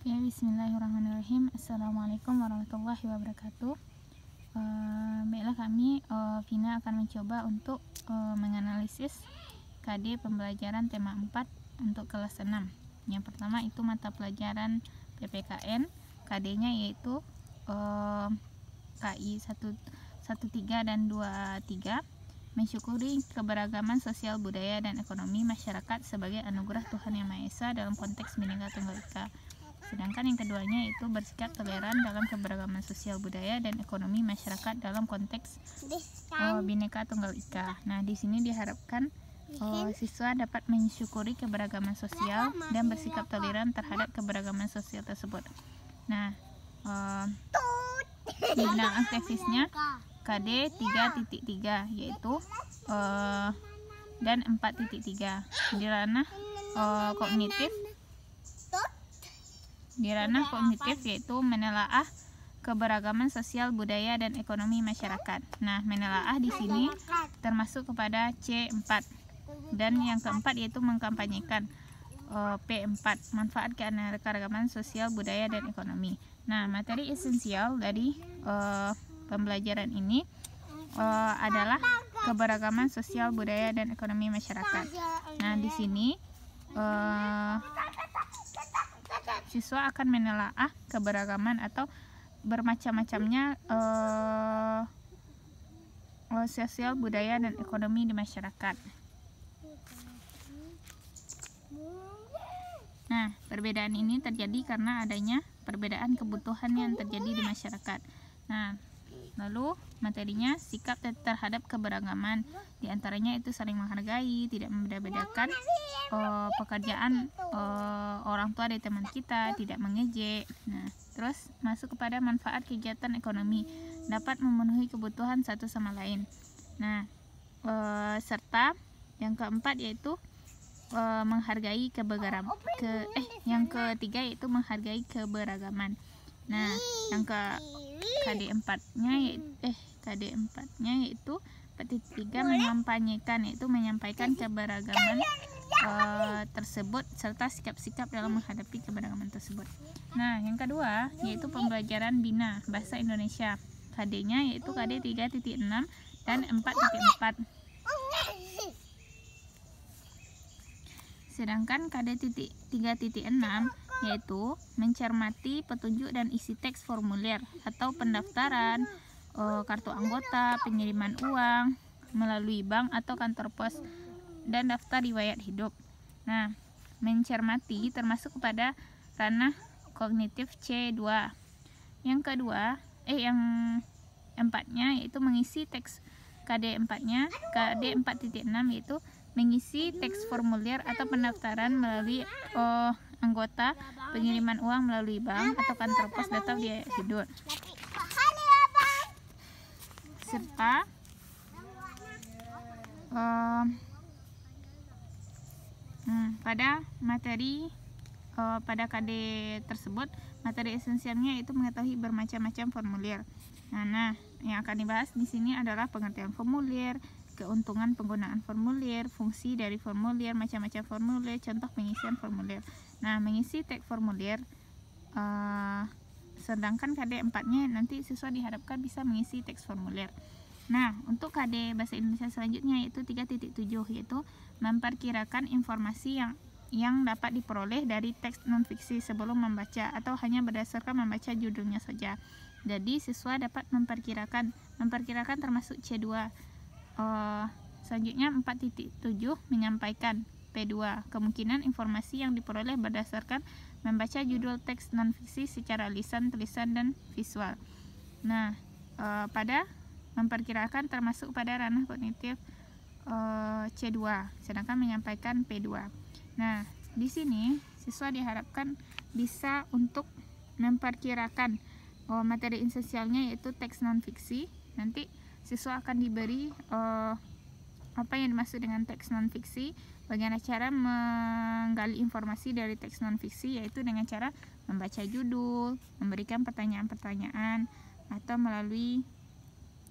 Oke, bismillahirrahmanirrahim. Assalamualaikum warahmatullahi wabarakatuh. Baiklah, kami Vina akan mencoba untuk menganalisis KD pembelajaran tema 4 untuk kelas 6. Yang pertama itu mata pelajaran PPKN, KD-nya yaitu KI 113 dan 23, mensyukuri keberagaman sosial budaya dan ekonomi masyarakat sebagai anugerah Tuhan Yang Maha Esa dalam konteks Bhinneka Tunggal Ika. Sedangkan yang keduanya itu bersikap toleran dalam keberagaman sosial budaya dan ekonomi masyarakat dalam konteks Bhinneka Tunggal Ika. Nah, di sini diharapkan siswa dapat mensyukuri keberagaman sosial dan bersikap toleran terhadap keberagaman sosial tersebut. Nah, bidang aktivitasnya KD 3.3 yaitu dan 4.3 di ranah kognitif. Di ranah kognitif yaitu menelaah keberagaman sosial budaya dan ekonomi masyarakat. Nah, menelaah di sini termasuk kepada C4 dan yang keempat yaitu mengkampanyekan P4, manfaat keanekaragaman sosial budaya dan ekonomi. Nah, materi esensial dari pembelajaran ini adalah keberagaman sosial budaya dan ekonomi masyarakat. Nah, di sini siswa akan menelaah keberagaman atau bermacam-macamnya sosial budaya dan ekonomi di masyarakat. Nah, perbedaan ini terjadi karena adanya perbedaan kebutuhan yang terjadi di masyarakat. Nah, lalu materinya sikap terhadap keberagaman, diantaranya itu saling menghargai, tidak membeda-bedakan pekerjaan orang tua dari teman kita, tidak mengejek. Nah, terus masuk kepada manfaat kegiatan ekonomi, dapat memenuhi kebutuhan satu sama lain. Nah, serta yang keempat yaitu menghargai yang ketiga yaitu menghargai keberagaman. Nah, yang KD4-nya yaitu 4.3 mengampanyekan, yaitu menyampaikan keberagaman tersebut serta sikap-sikap dalam menghadapi keberagaman tersebut. Nah, yang kedua yaitu pembelajaran Bina Bahasa Indonesia, KD-nya yaitu KD 3.6 dan 4.4. Sedangkan KD 3.6 yaitu mencermati petunjuk dan isi teks formulir atau pendaftaran, kartu anggota, pengiriman uang melalui bank atau kantor pos, dan daftar riwayat hidup. Nah, mencermati termasuk kepada ranah kognitif C2. Yang kedua, yang empatnya yaitu mengisi teks KD 4-nya, KD 4.6 yaitu mengisi teks formulir atau pendaftaran melalui anggota, pengiriman uang melalui bank atau kantor pos, data riwayat hidup. Serta pada materi pada KD tersebut, materi esensialnya itu mengetahui bermacam-macam formulir. Nah, yang akan dibahas di sini adalah pengertian formulir, keuntungan penggunaan formulir, fungsi dari formulir, macam-macam formulir, contoh pengisian formulir. Nah, mengisi teks formulir, sedangkan KD 4-nya nanti siswa diharapkan bisa mengisi teks formulir. Nah, untuk KD Bahasa Indonesia selanjutnya yaitu 3.7 yaitu memperkirakan informasi yang dapat diperoleh dari teks non-fiksi sebelum membaca atau hanya berdasarkan membaca judulnya saja. Jadi siswa dapat memperkirakan termasuk C2. Selanjutnya 4.7 menyampaikan P2, kemungkinan informasi yang diperoleh berdasarkan membaca judul teks non-fiksi secara lisan, tulisan, dan visual. Nah, pada memperkirakan termasuk pada ranah kognitif C2, sedangkan menyampaikan P2. Nah, di sini siswa diharapkan bisa untuk memperkirakan materi esensialnya yaitu teks non-fiksi. Nanti siswa akan diberi apa yang dimaksud dengan teks non-fiksi, bagaimana cara menggali informasi dari teks non-fiksi, yaitu dengan cara membaca judul, memberikan pertanyaan-pertanyaan, atau melalui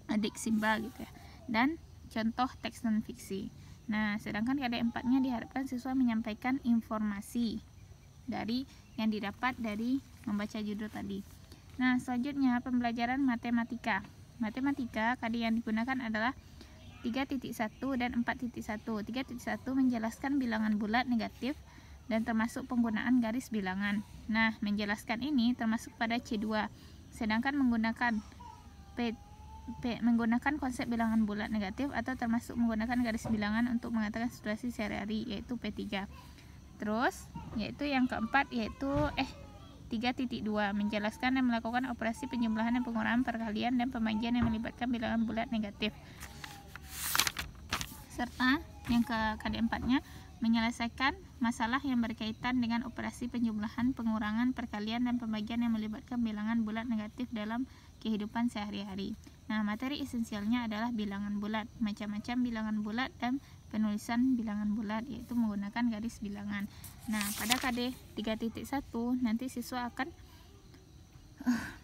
adik simbol gitu ya, dan contoh teks non-fiksi. Nah, sedangkan KD 4-nya diharapkan siswa menyampaikan informasi dari yang didapat dari membaca judul tadi. Nah, selanjutnya pembelajaran matematika. Matematika KD yang digunakan adalah 3.1 dan 4.1. 3.1 menjelaskan bilangan bulat negatif dan termasuk penggunaan garis bilangan. Nah, menjelaskan ini termasuk pada C2. Sedangkan menggunakan menggunakan konsep bilangan bulat negatif atau termasuk menggunakan garis bilangan untuk mengatakan situasi sehari-hari, yaitu P3. Terus, yaitu yang keempat, yaitu 3.2 menjelaskan dan melakukan operasi penjumlahan dan pengurangan, perkalian dan pembagian yang melibatkan bilangan bulat negatif. Serta yang ke KD4-nya menyelesaikan masalah yang berkaitan dengan operasi penjumlahan, pengurangan, perkalian dan pembagian yang melibatkan bilangan bulat negatif dalam kehidupan sehari-hari. Nah, materi esensialnya adalah bilangan bulat, macam-macam bilangan bulat dan penulisan bilangan bulat, yaitu menggunakan garis bilangan. Nah, pada KD 3.1 nanti siswa akan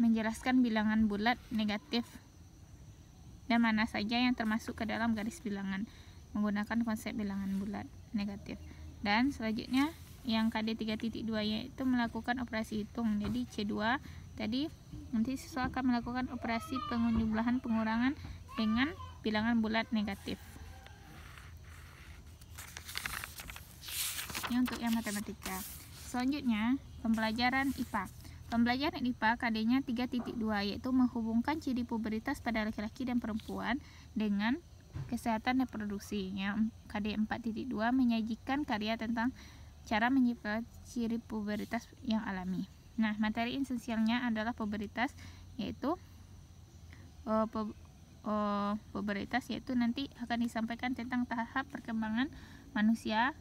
menjelaskan bilangan bulat negatif dan mana saja yang termasuk ke dalam garis bilangan menggunakan konsep bilangan bulat negatif. Dan selanjutnya yang KD 3.2 yaitu melakukan operasi hitung. Jadi C2 tadi nanti siswa akan melakukan operasi penjumlahan, pengurangan dengan bilangan bulat negatif. Ini untuk yang matematika. Selanjutnya pembelajaran IPA. Pembelajaran IPA KD-nya 3.2 yaitu menghubungkan ciri pubertas pada laki-laki dan perempuan dengan kesehatan reproduksi. Yang KD 4.2 menyajikan karya tentang cara menciptakan ciri pubertas yang alami. Nah, materi esensialnya adalah pubertas, yaitu pubertas yaitu nanti akan disampaikan tentang tahap perkembangan manusia,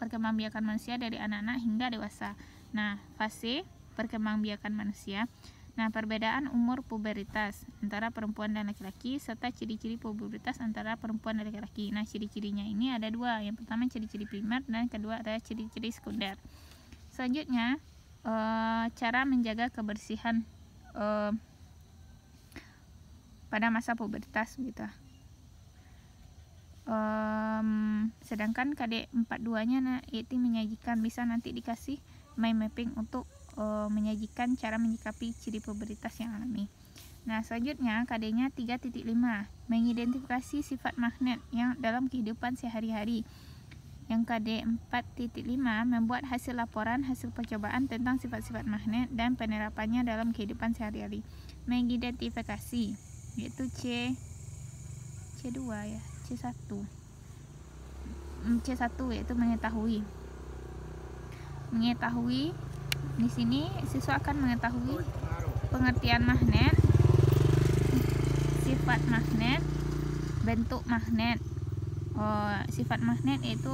perkembangbiakan manusia dari anak-anak hingga dewasa. Nah, fase perkembangbiakan manusia. Nah, perbedaan umur pubertas antara perempuan dan laki-laki serta ciri-ciri pubertas antara perempuan dan laki-laki. Nah, ciri-cirinya ini ada dua. Yang pertama ciri-ciri primer dan kedua adalah ciri-ciri sekunder. Selanjutnya cara menjaga kebersihan pada masa pubertas gitu. Sedangkan KD 42-nya yaitu menyajikan, bisa nanti dikasih mind mapping untuk menyajikan cara menyikapi ciri pubertas yang alami. Nah, selanjutnya KD-nya 3.5 mengidentifikasi sifat magnet yang dalam kehidupan sehari-hari. Yang KD 4.5 membuat hasil laporan hasil percobaan tentang sifat-sifat magnet dan penerapannya dalam kehidupan sehari-hari. Mengidentifikasi yaitu C2 ya, C1 yaitu mengetahui. Di sini siswa akan mengetahui pengertian magnet, sifat magnet, bentuk magnet. Sifat magnet yaitu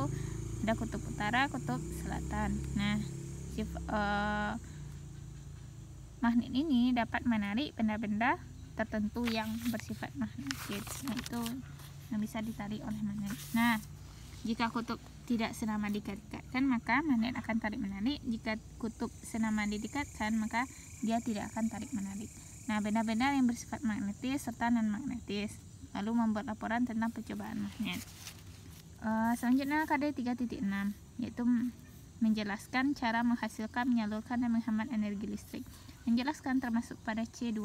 ada kutub utara, kutub selatan. Nah, magnet ini dapat menarik benda-benda tertentu yang bersifat magnetis. Nah, itu yang bisa ditarik oleh magnet. Nah, jika kutub tidak senama didekatkan, maka magnet akan tarik menarik. Jika kutub senama didekatkan, maka dia tidak akan tarik menarik. Nah, benda-benda yang bersifat magnetis serta non magnetis. Lalu membuat laporan tentang percobaan magnet. Selanjutnya KD 3.6 yaitu menjelaskan cara menghasilkan, menyalurkan dan menghemat energi listrik. Menjelaskan termasuk pada C2.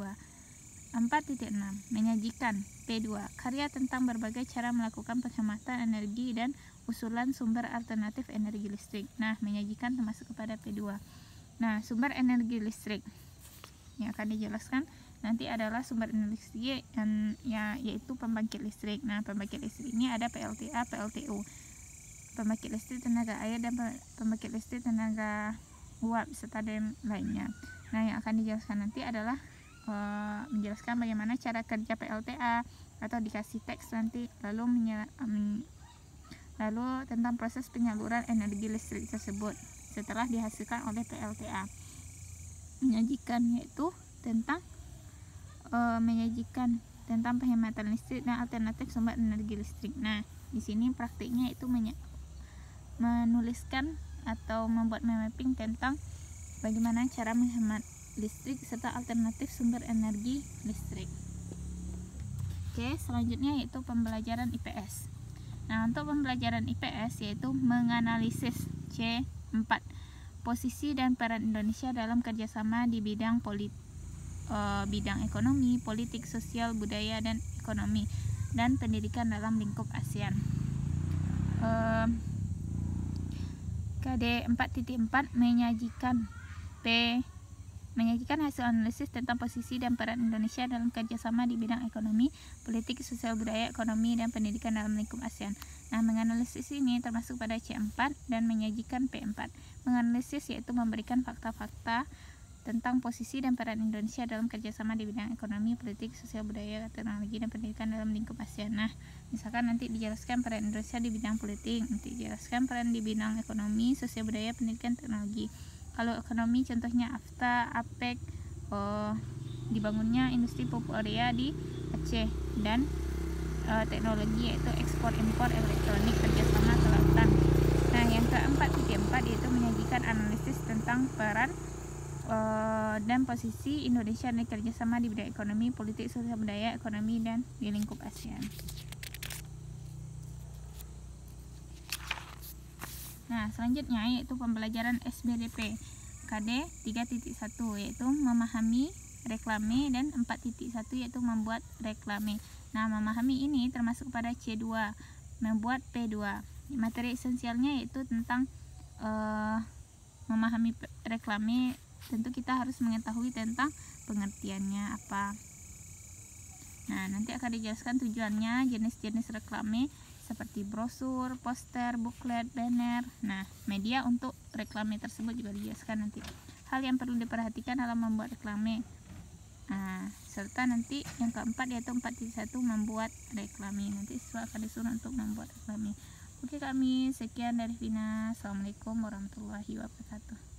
4.6 menyajikan. P2 karya tentang berbagai cara melakukan penghematan energi dan usulan sumber alternatif energi listrik. Nah, menyajikan termasuk kepada P2. Nah, sumber energi listrik yang akan dijelaskan nanti adalah sumber energi listrik yaitu pembangkit listrik. Nah, pembangkit listrik ini ada PLTA, PLTU. Pembangkit listrik tenaga air dan pembangkit listrik tenaga uap serta dan lainnya. Nah, yang akan dijelaskan nanti adalah menjelaskan bagaimana cara kerja PLTA atau dikasih teks nanti, lalu tentang proses penyaluran energi listrik tersebut setelah dihasilkan oleh PLTA. Menyajikan yaitu tentang penghematan listrik dan alternatif sumber energi listrik. Nah, di sini praktiknya itu menuliskan atau membuat mapping tentang bagaimana cara menghemat listrik serta alternatif sumber energi listrik. Oke, selanjutnya yaitu pembelajaran IPS. Nah, untuk pembelajaran IPS yaitu menganalisis C4. posisi dan peran Indonesia dalam kerjasama di bidang bidang ekonomi, politik, sosial, budaya, dan ekonomi dan pendidikan dalam lingkup ASEAN. KD 4.4 menyajikan hasil analisis tentang posisi dan peran Indonesia dalam kerjasama di bidang ekonomi, politik, sosial, budaya, ekonomi, dan pendidikan dalam lingkup ASEAN. Nah, menganalisis ini termasuk pada C4 dan menyajikan P4. Menganalisis yaitu memberikan fakta-fakta tentang posisi dan peran Indonesia dalam kerjasama di bidang ekonomi, politik, sosial, budaya, teknologi, dan pendidikan dalam lingkup ASEAN. Nah, misalkan nanti dijelaskan peran Indonesia di bidang politik, nanti dijelaskan peran di bidang ekonomi, sosial, budaya, pendidikan, teknologi. Kalau ekonomi contohnya AFTA, APEC, dibangunnya industri pupuk urea di Aceh, dan teknologi yaitu ekspor impor elektronik kerjasama kelautan. Nah, yang ke-4.4 yaitu menyajikan analisis tentang peran dan posisi Indonesia dalam kerjasama di bidang ekonomi, politik, sosial, budaya, ekonomi, dan di lingkup ASEAN. Nah, selanjutnya yaitu pembelajaran SBDP KD 3.1 yaitu memahami reklame, dan 4.1 yaitu membuat reklame. Nah, memahami ini termasuk pada C2, membuat P2. Materi esensialnya yaitu tentang memahami reklame. Tentu kita harus mengetahui tentang pengertiannya apa. Nah, nanti akan dijelaskan tujuannya, jenis-jenis reklame seperti brosur, poster, booklet, banner. Nah, media untuk reklame tersebut juga dijelaskan nanti. Hal yang perlu diperhatikan dalam membuat reklame. Nah, serta nanti yang keempat yaitu 4.1 membuat reklame. Nanti siswa akan disuruh untuk membuat reklame. Oke, kami sekian dari Vina. Assalamualaikum warahmatullahi wabarakatuh.